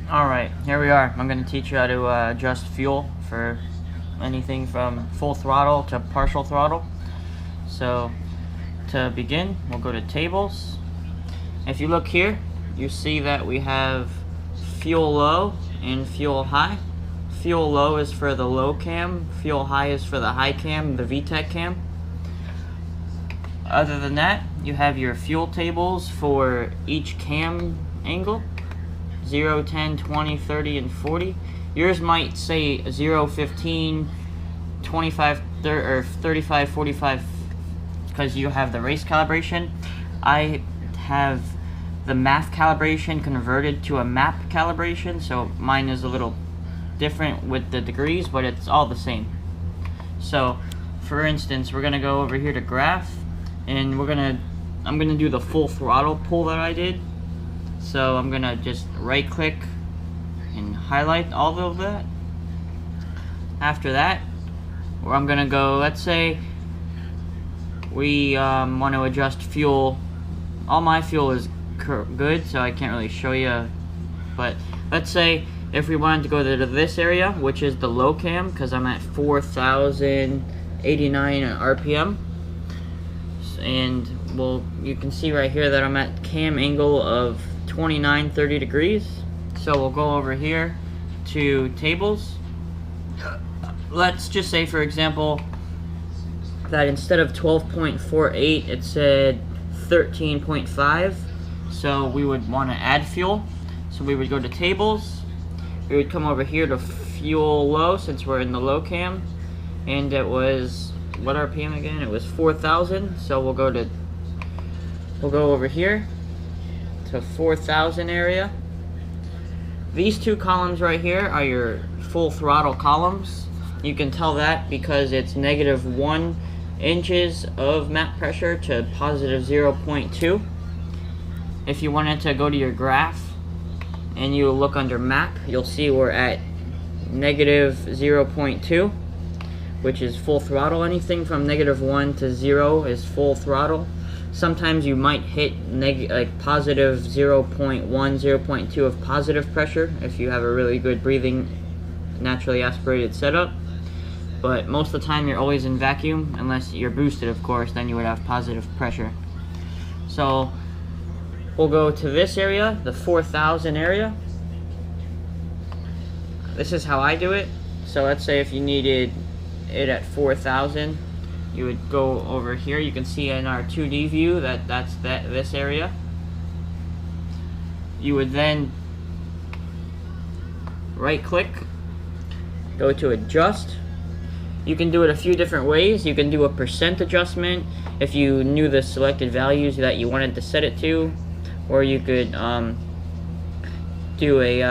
Alright, here we are. I'm going to teach you how to adjust fuel for anything from full throttle to partial throttle. So, to begin, we'll go to tables. If you look here, you see that we have fuel low and fuel high. Fuel low is for the low cam, fuel high is for the high cam, the VTEC cam. Other than that, you have your fuel tables for each cam angle. 0, 10, 20, 30, and 40. Yours might say 0, 15, 25, or 35, 45 because you have the race calibration. I have the math calibration converted to a map calibration, so mine is a little different with the degrees, but it's all the same. So, for instance, we're gonna go over here to graph, and I'm gonna do the full throttle pull that I did. So I'm gonna just right click and highlight all of that. After that, where I'm gonna go, let's say we want to adjust fuel. All my fuel is good, so I can't really show you, but let's say if we wanted to go to this area, which is the low cam, because I'm at 4,089 RPM, and well, you can see right here that I'm at cam angle of 29, 30 degrees. So we'll go over here to tables. Let's just say, for example, that instead of 12.48 it said 13.5. so we would want to add fuel. So we would go to tables, we would come over here to fuel low, since we're in the low cam, and it was what RPM again? It was 4,000. So we'll go over here to 4,000 area. These two columns right here are your full throttle columns. You can tell that because it's -1 inches of map pressure to positive 0.2. If you wanted to go to your graph and you look under map, you'll see we're at -0.2, which is full throttle. Anything from -1 to 0 is full throttle. Sometimes you might hit positive 0.1, 0.2 of positive pressure if you have a really good breathing, naturally aspirated setup. But most of the time you're always in vacuum, unless you're boosted, of course, then you would have positive pressure. So we'll go to this area, the 4,000 area. This is how I do it. So let's say if you needed it at 4,000, you would go over here. You can see in our 2D view that's this area. You would then right click, go to adjust. You can do it a few different ways. You can do a % adjustment if you knew the selected values that you wanted to set it to, or you could do a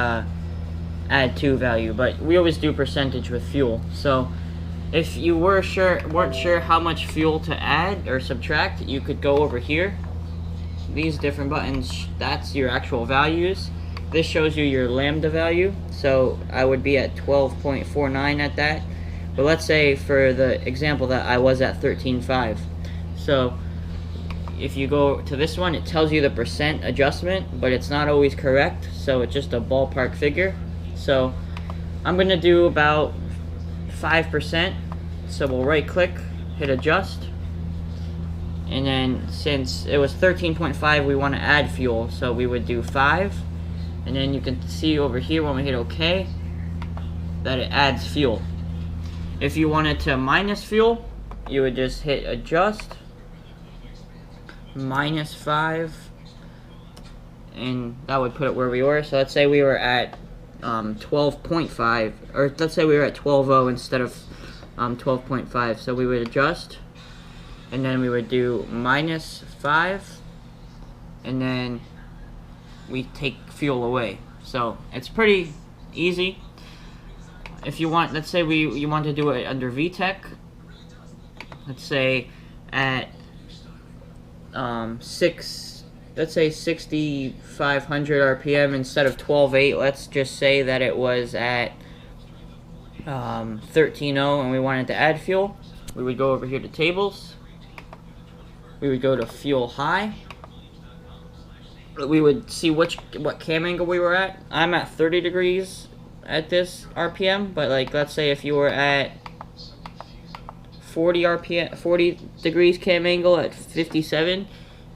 add to value, but we always do percentage with fuel. So if you weren't sure how much fuel to add or subtract, you could go over here. These different buttons, that's your actual values. This shows you your lambda value. So I would be at 12.49 at that. But let's say for the example that I was at 13.5. So if you go to this one, it tells you the % adjustment, but it's not always correct. So it's just a ballpark figure. So I'm gonna do about 5%, so we'll right click, hit adjust, and then since it was 13.5 we want to add fuel, so we would do 5, and then you can see over here when we hit OK that it adds fuel. If you wanted to minus fuel, you would just hit adjust, -5, and that would put it where we were. So let's say we were at 12.5, or let's say we were at 12.0 instead of 12.5. So we would adjust, and then we would do -5, and then we take fuel away. So it's pretty easy. If you want, let's say you want to do it under VTEC. Let's say at let's say 6,500 RPM instead of 12.8. Let's just say that it was at 13.0 and we wanted to add fuel. We would go over here to tables. We would go to fuel high. we would see what cam angle we were at. I'm at 30 degrees at this RPM, but like let's say if you were at 40 degrees cam angle at 57,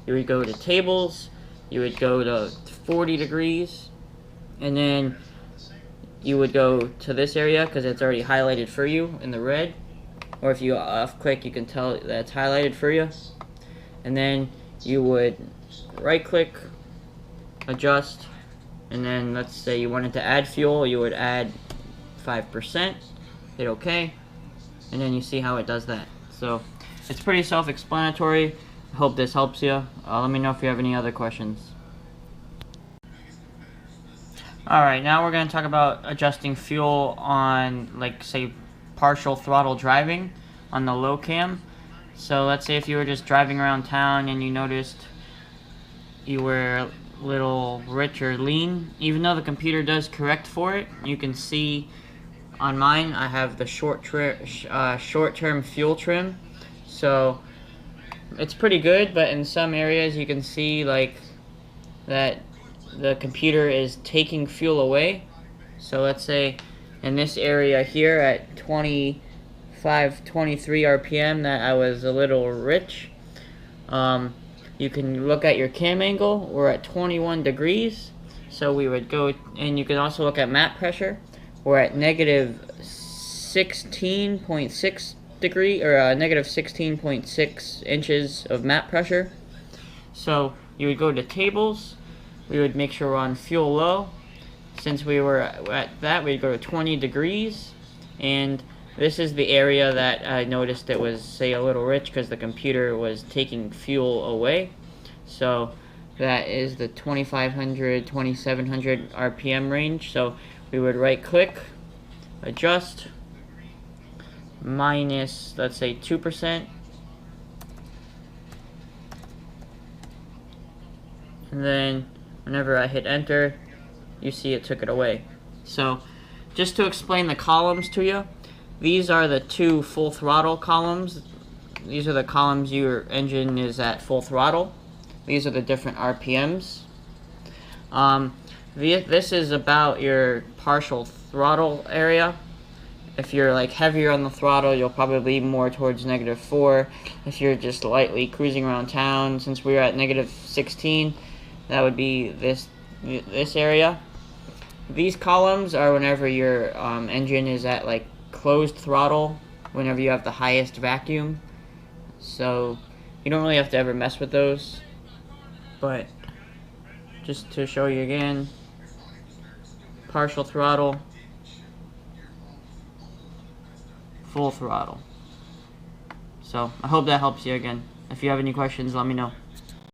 you would go to tables, you would go to 40 degrees, and then you would go to this area because it's already highlighted for you in the red, or if you off click you can tell that's highlighted for you, and then you would right click, adjust, and then let's say you wanted to add fuel, you would add 5%, hit OK, and then you see how it does that. So it's pretty self-explanatory. I hope this helps you. Let me know if you have any other questions. Alright, now we're going to talk about adjusting fuel on, like, say, partial throttle driving on the low cam. So let's say if you were just driving around town and you noticed you were a little rich or lean, even though the computer does correct for it, you can see on mine I have the short-term fuel trim. So it's pretty good, but in some areas you can see like that the computer is taking fuel away. So let's say in this area here at 25, 23 RPM that I was a little rich. You can look at your cam angle. We're at 21 degrees. So we would go, and you can also look at map pressure. We're at negative 16.6 degree, or negative 16.6 inches of map pressure. So you would go to tables. We would make sure we're on fuel low. Since we were at that, we'd go to 20 degrees. And this is the area that I noticed it was, say, a little rich because the computer was taking fuel away. So that is the 2500, 2700 RPM range. So we would right click, adjust, minus, let's say 2%. And then whenever I hit enter, you see it took it away. So just to explain the columns to you, these are the two full throttle columns. These are the columns your engine is at full throttle. These are the different RPMs. This is about your partial throttle area. If you're like heavier on the throttle, you'll probably be more towards -4. If you're just lightly cruising around town, since we're at -16, that would be this area. These columns are whenever your engine is at like closed throttle, whenever you have the highest vacuum. So you don't really have to ever mess with those. But just to show you again, partial throttle, full throttle. So I hope that helps you again. If you have any questions, let me know.